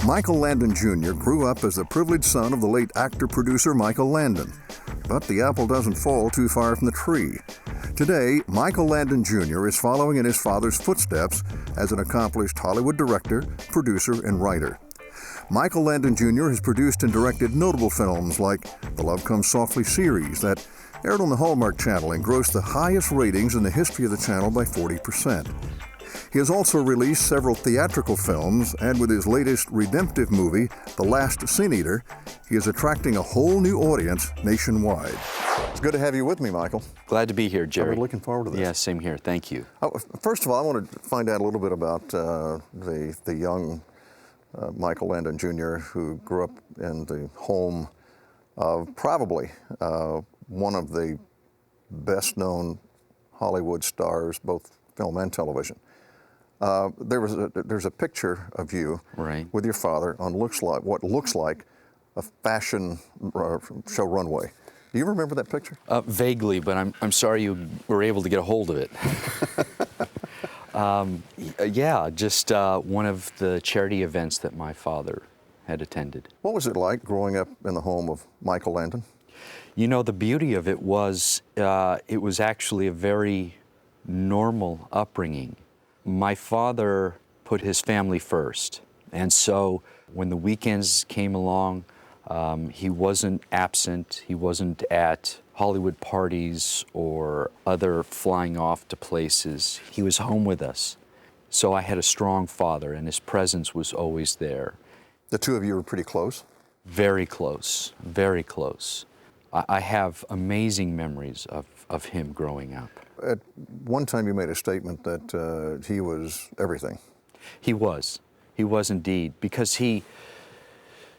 Michael Landon Jr. grew up as the privileged son of the late actor-producer Michael Landon. But the apple doesn't fall too far from the tree. Today, Michael Landon Jr. is following in his father's footsteps as an accomplished Hollywood director, producer, and writer. Michael Landon Jr. has produced and directed notable films like the Love Comes Softly series that aired on the Hallmark Channel and grossed the highest ratings in the history of the channel by 40%. He has also released several theatrical films, and with his latest redemptive movie, The Last Sin Eater, he is attracting a whole new audience nationwide. It's good to have you with me, Michael. Glad to be here, Jerry. I'm looking forward to this. Yeah, same here. Thank you. First of all, I want to find out a little bit about the young Michael Landon Jr., who grew up in the home of probably one of the best-known Hollywood stars, both film and television. There's a picture of you with your father on what looks like a fashion show runway. Do you remember that picture? Vaguely, but I'm sorry you were able to get a hold of it. Yeah, just one of the charity events that my father had attended. What was it like growing up in the home of Michael Landon? You know, the beauty of it was actually a very normal upbringing. My father put his family first, and so when the weekends came along, he wasn't absent. He wasn't at Hollywood parties or other flying off to places. He was home with us. So I had a strong father, and his presence was always there. The two of you were pretty close? Very close, very close. I have amazing memories of him growing up. At one time you made a statement that he was everything. He was indeed, because he,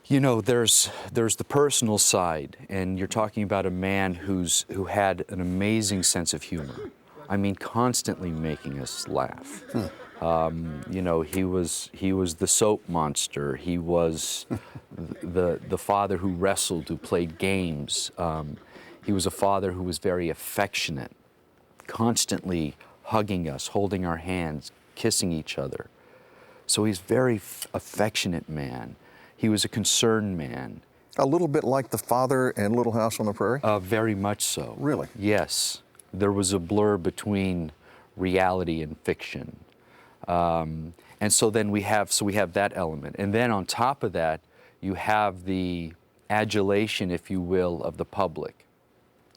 you know, there's the personal side, and you're talking about a man who had an amazing sense of humor. I mean, constantly making us laugh. You know, he was the soap monster. He was the father who wrestled, who played games. He was a father who was very affectionate, constantly hugging us, holding our hands, kissing each other. So he's a very affectionate man. He was a concerned man. A little bit like the father in Little House on the Prairie? Very much so. Really? Yes. There was a blur between reality and fiction. And so then we have that element. And then on top of that, you have the adulation, if you will, of the public.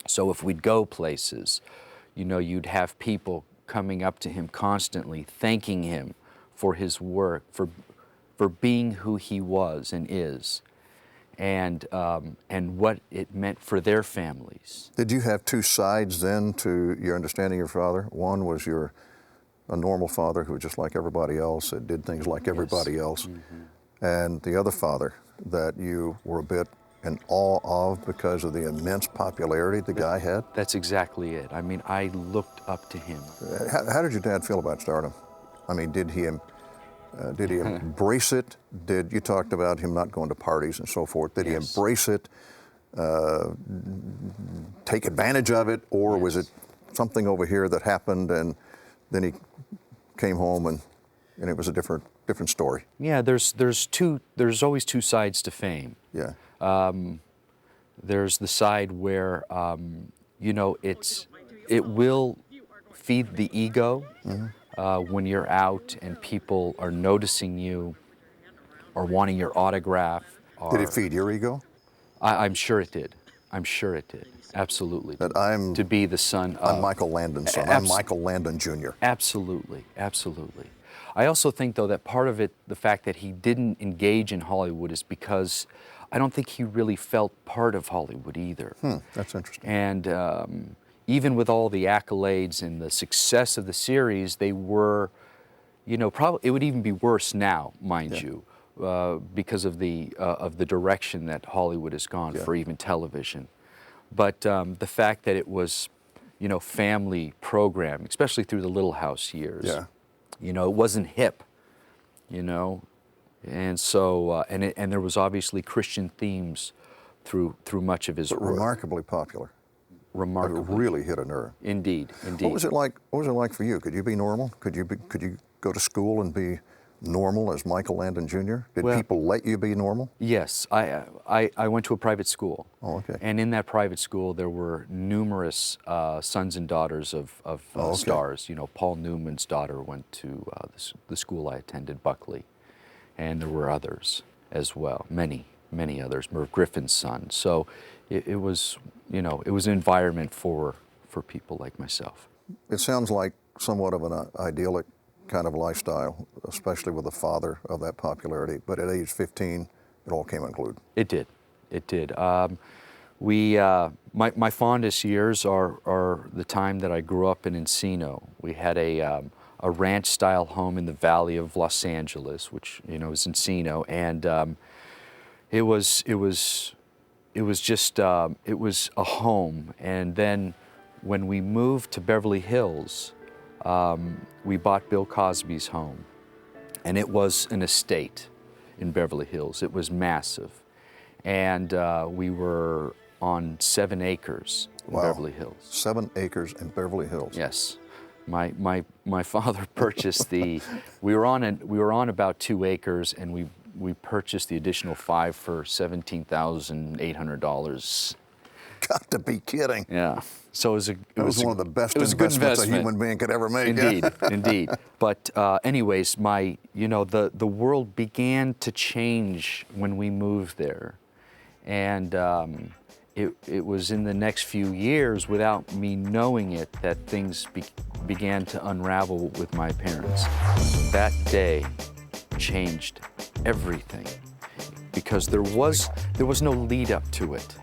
So if we'd go places, you know, you'd have people coming up to him constantly, thanking him for his work, for being who he was and is, and what it meant for their families. Did you have two sides then to your understanding of your father? One was a normal father who was just like everybody else, that did things like everybody else, and the other father that you were a bit in awe of because of the immense popularity the guy had? That's exactly it. I mean, I looked up to him. How did your dad feel about stardom? I mean, did he embrace it? You talked about him not going to parties and so forth. Did he embrace it, take advantage of it, or was it something over here that happened and then he came home and it was a different story? Yeah, there's always two sides to fame. Yeah. There's the side where you know, it will feed the ego when you're out and people are noticing you or wanting your autograph. Did it feed your ego? I'm sure it did. I'm sure it did. Absolutely. That to be the son of... I'm Michael Landon's son. I'm Michael Landon Jr. Absolutely. Absolutely. I also think, though, that part of it, the fact that he didn't engage in Hollywood, is because I don't think he really felt part of Hollywood either. That's interesting. And even with all the accolades and the success of the series, they were, you know, probably it would even be worse now, mind you, because of the direction that Hollywood has gone for even television. But the fact that it was, you know, family programming, especially through the Little House years. Yeah. You know, it wasn't hip, you know, and so and there was obviously Christian themes through much of his work. Remarkably popular. Remarkably. It really hit a nerve. Indeed, indeed. What was it like? What was it like for you? Could you be normal? Could you go to school and be normal as Michael Landon Jr.? Did Well, people let you be normal? Yes, I went to a private school. Oh, okay. And in that private school, there were numerous sons and daughters of okay. stars. You know, Paul Newman's daughter went to the school I attended, Buckley. And there were others as well, many others, Merv Griffin's son. So it was, you know, it was an environment for people like myself. It sounds like somewhat of an idyllic kind of lifestyle, especially with the father of that popularity. But at age 15, it all came unglued. It did. It did. My fondest years are the time that I grew up in Encino. We had a ranch-style home in the valley of Los Angeles, which, you know, is Encino, and it was a home. And then when we moved to Beverly Hills, we bought Bill Cosby's home, and it was an estate in Beverly Hills. It was massive, and we were on 7 acres in Beverly Hills. 7 acres in Beverly Hills. Yes, my father purchased the. we were on about 2 acres, and we purchased the additional 5 for $17,800. Got to be kidding. Yeah. So it was one of the best investments a human being could ever make. Indeed, indeed. But anyways, the world began to change when we moved there, and it was in the next few years, without me knowing it, that things began to unravel with my parents. That day changed everything, because there was no lead up to it.